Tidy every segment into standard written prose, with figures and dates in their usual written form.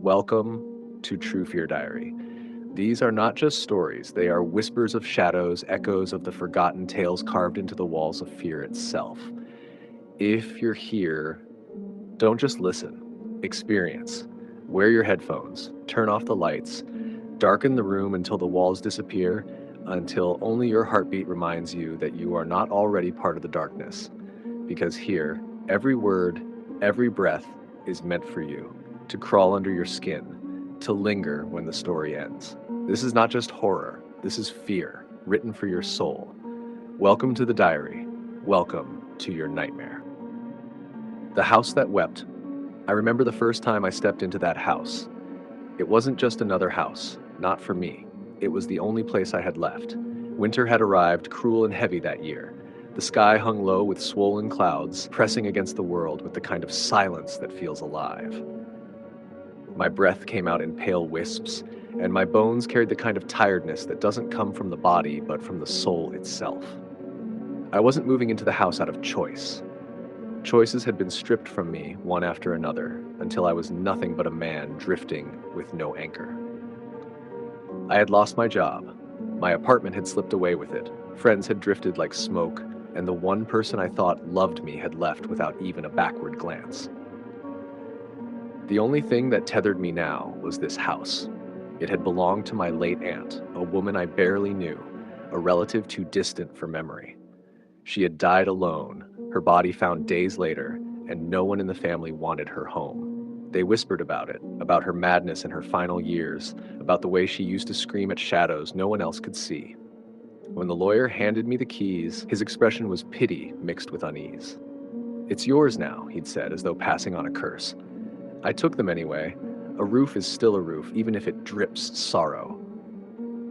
Welcome to True Fear Diary. These are not just stories, they are whispers of shadows, echoes of the forgotten tales carved into the walls of fear itself. If you're here, don't just listen, experience. Wear your headphones, turn off the lights, darken the room until the walls disappear, until only your heartbeat reminds you that you are not already part of the darkness. Because here, every word, every breath is meant for you, to crawl under your skin, to linger when the story ends. This is not just horror, this is fear, written for your soul. Welcome to the diary. Welcome to your nightmare. The House That Wept. I remember the first time I stepped into that house. It wasn't just another house, not for me. It was the only place I had left. Winter had arrived, cruel and heavy that year. The sky hung low with swollen clouds, pressing against the world with the kind of silence that feels alive. My breath came out in pale wisps, and my bones carried the kind of tiredness that doesn't come from the body, but from the soul itself. I wasn't moving into the house out of choice. Choices had been stripped from me, one after another, until I was nothing but a man drifting with no anchor. I had lost my job. My apartment had slipped away with it. Friends had drifted like smoke, and the one person I thought loved me had left without even a backward glance. The only thing that tethered me now was this house. It had belonged to my late aunt, a woman I barely knew, a relative too distant for memory. She had died alone, her body found days later, and no one in the family wanted her home. They whispered about it, about her madness in her final years, about the way she used to scream at shadows no one else could see. When the lawyer handed me the keys, his expression was pity mixed with unease. "It's yours now," he'd said, as though passing on a curse. I took them anyway. A roof is still a roof, even if it drips sorrow.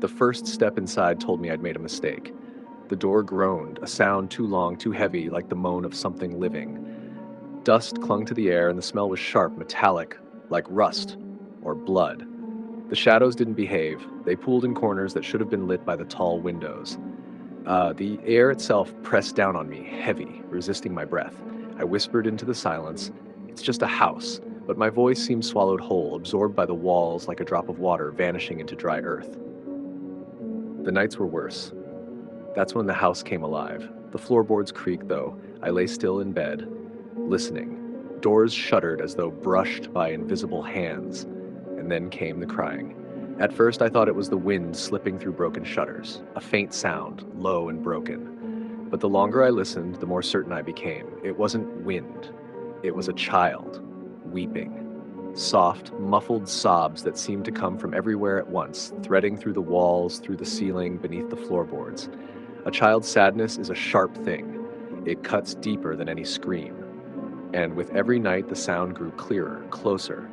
The first step inside told me I'd made a mistake. The door groaned, a sound too long, too heavy, like the moan of something living. Dust clung to the air, and the smell was sharp, metallic, like rust or blood. The shadows didn't behave. They pooled in corners that should have been lit by the tall windows. The air itself pressed down on me, heavy, resisting my breath. I whispered into the silence, "It's just a house," but my voice seemed swallowed whole, absorbed by the walls like a drop of water vanishing into dry earth. The nights were worse. That's when the house came alive. The floorboards creaked, though. I lay still in bed, listening. Doors shuddered as though brushed by invisible hands, and then came the crying. At first, I thought it was the wind slipping through broken shutters, a faint sound, low and broken. But the longer I listened, the more certain I became. It wasn't wind. It was a child, weeping. Soft, muffled sobs that seemed to come from everywhere at once, threading through the walls, through the ceiling, beneath the floorboards. A child's sadness is a sharp thing. It cuts deeper than any scream. And with every night, the sound grew clearer, closer.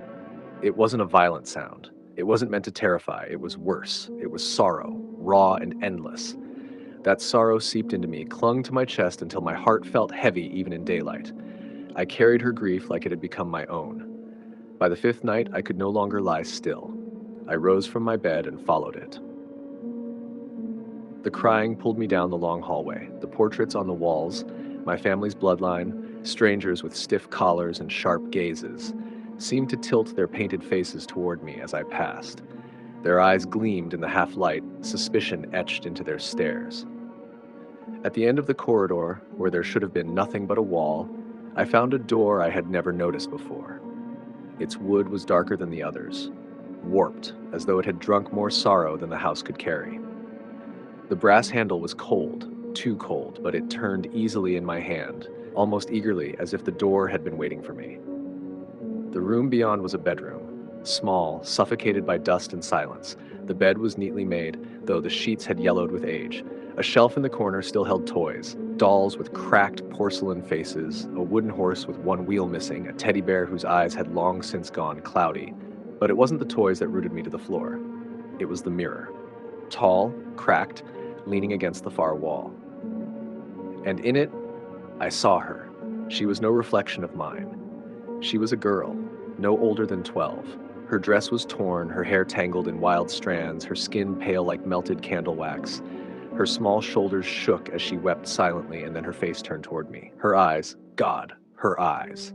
It wasn't a violent sound. It wasn't meant to terrify. It was worse. It was sorrow, raw and endless. That sorrow seeped into me, clung to my chest until my heart felt heavy even in daylight. I carried her grief like it had become my own. By the fifth night, I could no longer lie still. I rose from my bed and followed it. The crying pulled me down the long hallway, the portraits on the walls, my family's bloodline, strangers with stiff collars and sharp gazes, seemed to tilt their painted faces toward me as I passed. Their eyes gleamed in the half-light, suspicion etched into their stares. At the end of the corridor, where there should have been nothing but a wall, I found a door I had never noticed before. Its wood was darker than the others, warped, as though it had drunk more sorrow than the house could carry. The brass handle was cold, too cold, but it turned easily in my hand, almost eagerly, as if the door had been waiting for me. The room beyond was a bedroom, small, suffocated by dust and silence. The bed was neatly made, though the sheets had yellowed with age. A shelf in the corner still held toys, dolls with cracked porcelain faces, a wooden horse with one wheel missing, a teddy bear whose eyes had long since gone cloudy. But it wasn't the toys that rooted me to the floor. It was the mirror. Tall, cracked, leaning against the far wall. And in it, I saw her. She was no reflection of mine. She was a girl, no older than 12. Her dress was torn, her hair tangled in wild strands, her skin pale like melted candle wax. Her small shoulders shook as she wept silently, and then her face turned toward me. Her eyes, God, her eyes.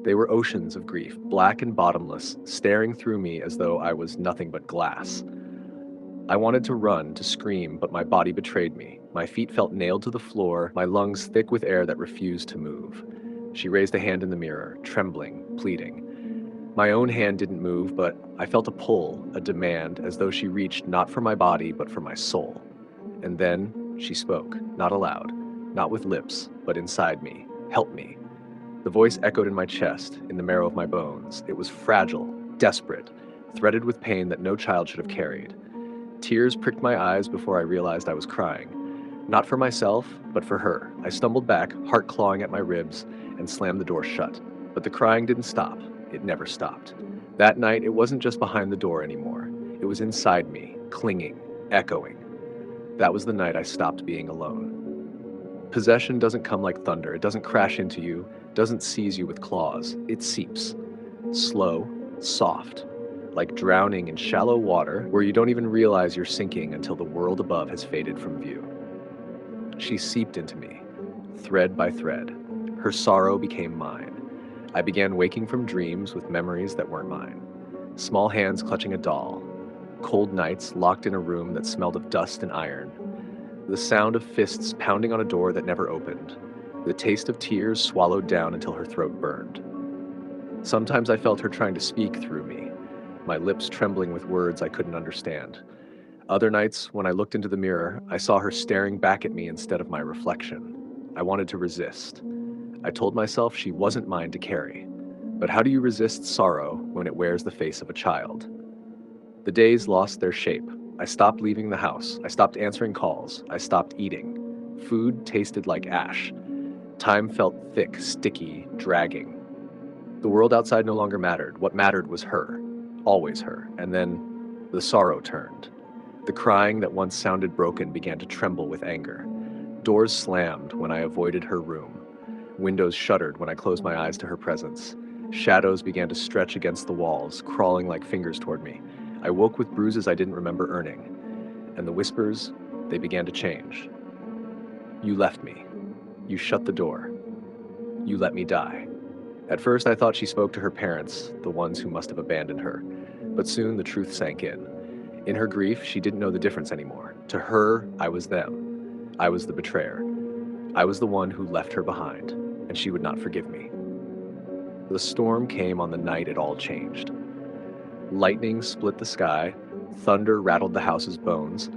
They were oceans of grief, black and bottomless, staring through me as though I was nothing but glass. I wanted to run, to scream, but my body betrayed me. My feet felt nailed to the floor, my lungs thick with air that refused to move. She raised a hand in the mirror, trembling, pleading. My own hand didn't move, but I felt a pull, a demand, as though she reached not for my body, but for my soul. And then she spoke, not aloud, not with lips, but inside me. Help me. The voice echoed in my chest, in the marrow of my bones. It was fragile, desperate, threaded with pain that no child should have carried. Tears pricked my eyes before I realized I was crying. Not for myself, but for her. I stumbled back, heart clawing at my ribs, and slammed the door shut. But the crying didn't stop. It never stopped. That night, it wasn't just behind the door anymore. It was inside me, clinging, echoing. That was the night I stopped being alone. Possession doesn't come like thunder. It doesn't crash into you, doesn't seize you with claws. It seeps. Slow, soft, like drowning in shallow water where you don't even realize you're sinking until the world above has faded from view. She seeped into me, thread by thread. Her sorrow became mine. I began waking from dreams with memories that weren't mine. Small hands clutching a doll, cold nights locked in a room that smelled of dust and iron, the sound of fists pounding on a door that never opened, the taste of tears swallowed down until her throat burned. Sometimes I felt her trying to speak through me, my lips trembling with words I couldn't understand. Other nights, when I looked into the mirror, I saw her staring back at me instead of my reflection. I wanted to resist. I told myself she wasn't mine to carry. But how do you resist sorrow when it wears the face of a child? The days lost their shape. I stopped leaving the house. I stopped answering calls. I stopped eating. Food tasted like ash. Time felt thick, sticky, dragging. The world outside no longer mattered. What mattered was her. Always her. And then the sorrow turned. The crying that once sounded broken began to tremble with anger. Doors slammed when I avoided her room. Windows shuddered when I closed my eyes to her presence. Shadows began to stretch against the walls, crawling like fingers toward me. I woke with bruises I didn't remember earning. And the whispers, they began to change. You left me. You shut the door. You let me die. At first, I thought she spoke to her parents, the ones who must have abandoned her. But soon the truth sank in. In her grief, she didn't know the difference anymore. To her, I was them. I was the betrayer. I was the one who left her behind, and she would not forgive me. The storm came on the night it all changed. Lightning split the sky, thunder rattled the house's bones.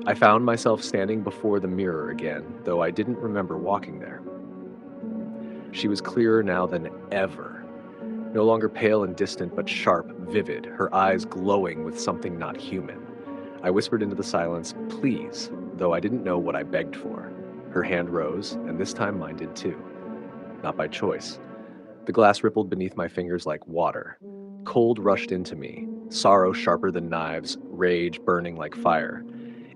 I found myself standing before the mirror again, though I didn't remember walking there. She was clearer now than ever. No longer pale and distant, but sharp, vivid, her eyes glowing with something not human. I whispered into the silence, "Please," though I didn't know what I begged for. Her hand rose, and this time mine did too. Not by choice. The glass rippled beneath my fingers like water. Cold rushed into me, sorrow sharper than knives, rage burning like fire.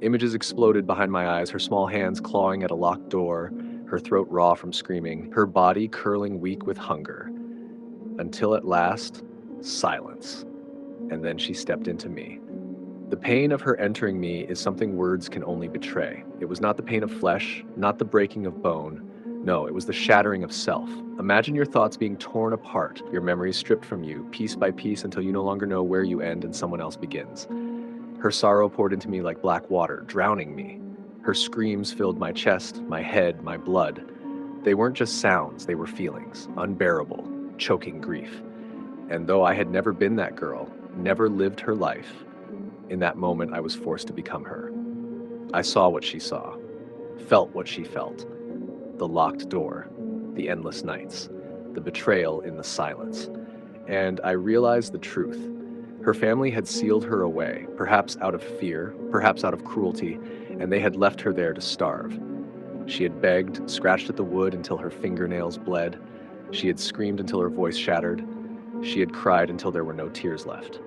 Images exploded behind my eyes, her small hands clawing at a locked door, her throat raw from screaming, her body curling weak with hunger. Until at last, silence. And then she stepped into me. The pain of her entering me is something words can only betray. It was not the pain of flesh, not the breaking of bone. No, it was the shattering of self. Imagine your thoughts being torn apart, your memories stripped from you, piece by piece, until you no longer know where you end and someone else begins. Her sorrow poured into me like black water, drowning me. Her screams filled my chest, my head, my blood. They weren't just sounds, they were feelings, unbearable, choking grief. And though I had never been that girl, never lived her life, in that moment I was forced to become her. I saw what she saw, felt what she felt. The locked door, the endless nights, the betrayal in the silence. And I realized the truth. Her family had sealed her away, perhaps out of fear, perhaps out of cruelty, and they had left her there to starve. She had begged, scratched at the wood until her fingernails bled. She had screamed until her voice shattered. She had cried until there were no tears left.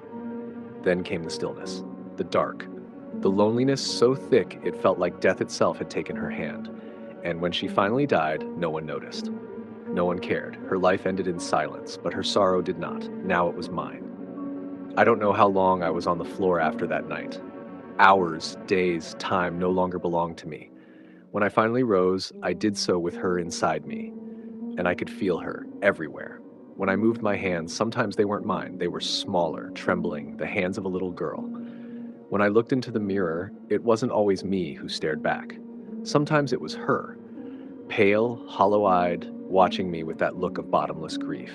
Then came the stillness, the dark, the loneliness so thick it felt like death itself had taken her hand. And when she finally died, no one noticed. No one cared. Her life ended in silence, but her sorrow did not. Now it was mine. I don't know how long I was on the floor after that night. Hours, days, time no longer belonged to me. When I finally rose, I did so with her inside me, and I could feel her everywhere. When I moved my hands, sometimes they weren't mine. They were smaller, trembling, the hands of a little girl. When I looked into the mirror, it wasn't always me who stared back. Sometimes it was her, pale, hollow-eyed, watching me with that look of bottomless grief.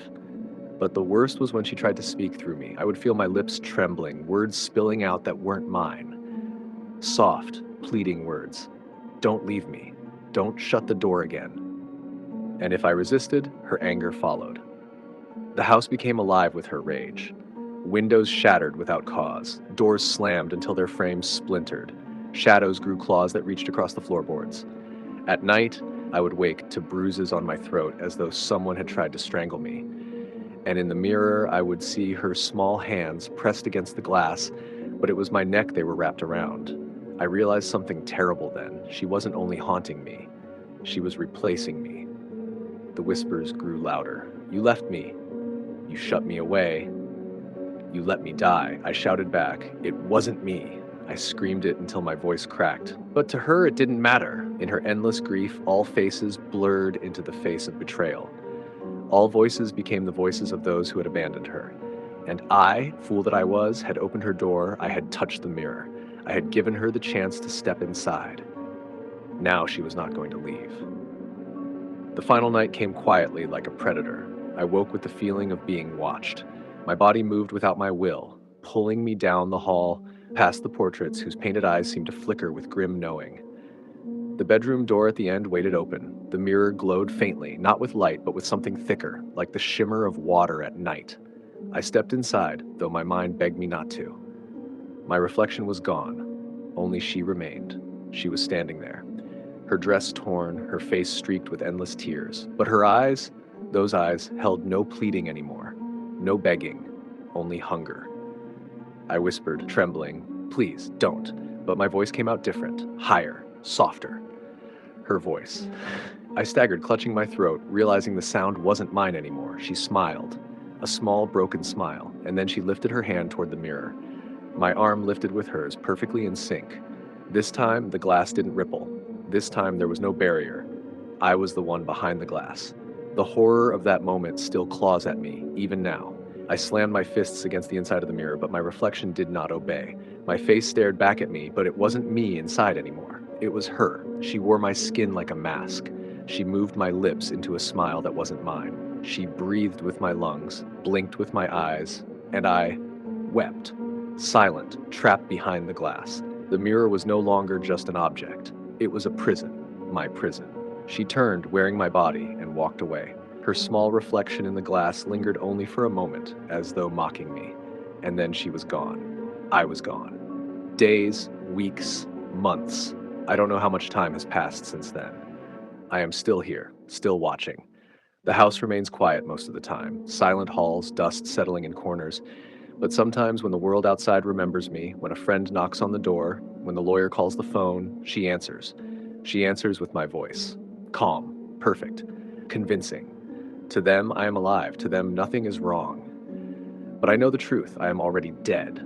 But the worst was when she tried to speak through me. I would feel my lips trembling, words spilling out that weren't mine. Soft, pleading words. Don't leave me. Don't shut the door again. And if I resisted, her anger followed. The house became alive with her rage. Windows shattered without cause. Doors slammed until their frames splintered. Shadows grew claws that reached across the floorboards. At night, I would wake to bruises on my throat as though someone had tried to strangle me. And in the mirror, I would see her small hands pressed against the glass, but it was my neck they were wrapped around. I realized something terrible then. She wasn't only haunting me, she was replacing me. The whispers grew louder. You left me. You shut me away. You let me die. I shouted back. It wasn't me. I screamed it until my voice cracked. But to her, it didn't matter. In her endless grief, all faces blurred into the face of betrayal. All voices became the voices of those who had abandoned her. And I, fool that I was, had opened her door. I had touched the mirror. I had given her the chance to step inside. Now she was not going to leave. The final night came quietly like a predator. I woke with the feeling of being watched. My body moved without my will, pulling me down the hall, past the portraits whose painted eyes seemed to flicker with grim knowing. The bedroom door at the end waited open. The mirror glowed faintly, not with light, but with something thicker, like the shimmer of water at night. I stepped inside, though my mind begged me not to. My reflection was gone. Only she remained. She was standing there, her dress torn, her face streaked with endless tears. But her eyes, those eyes, held no pleading anymore, no begging, only hunger. I whispered, trembling, "Please, don't." But my voice came out different, higher, softer. Her voice. I staggered, clutching my throat, realizing the sound wasn't mine anymore. She smiled, a small, broken smile, and then she lifted her hand toward the mirror. My arm lifted with hers, perfectly in sync. This time, the glass didn't ripple. This time, there was no barrier. I was the one behind the glass. The horror of that moment still claws at me, even now. I slammed my fists against the inside of the mirror, but my reflection did not obey. My face stared back at me, but it wasn't me inside anymore. It was her. She wore my skin like a mask. She moved my lips into a smile that wasn't mine. She breathed with my lungs, blinked with my eyes, and I wept. Silent, trapped behind the glass. The mirror was no longer just an object. It was a prison, my prison. She turned, wearing my body, and walked away. Her small reflection in the glass lingered only for a moment, as though mocking me. And then she was gone. I was gone. Days, weeks, months. I don't know how much time has passed since then. I am still here, still watching. The house remains quiet most of the time, silent halls, dust settling in corners. But sometimes when the world outside remembers me, when a friend knocks on the door, when the lawyer calls the phone, she answers. She answers with my voice. Calm, perfect, convincing. To them, I am alive. To them, nothing is wrong. But I know the truth. I am already dead.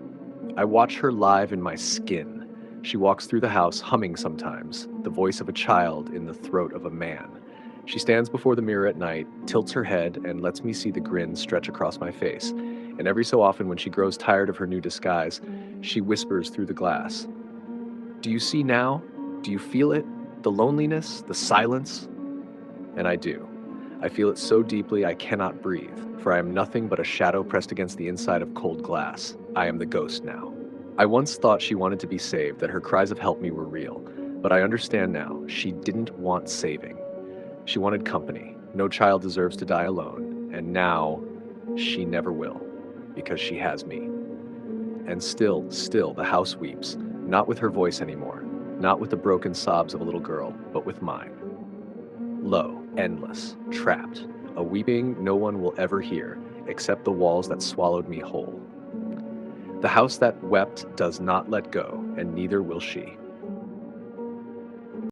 I watch her live in my skin. She walks through the house, humming sometimes, the voice of a child in the throat of a man. She stands before the mirror at night, tilts her head, and lets me see the grin stretch across my face. And every so often, when she grows tired of her new disguise, she whispers through the glass. Do you see now? Do you feel it? The loneliness? The silence? And I do. I feel it so deeply I cannot breathe, for I am nothing but a shadow pressed against the inside of cold glass. I am the ghost now. I once thought she wanted to be saved, that her cries of help me were real, but I understand now, she didn't want saving. She wanted company. No child deserves to die alone, and now she never will, because she has me. And still, the house weeps, not with her voice anymore, not with the broken sobs of a little girl, but with mine. Low, endless, trapped, a weeping no one will ever hear, except the walls that swallowed me whole. The house that wept does not let go, and neither will she.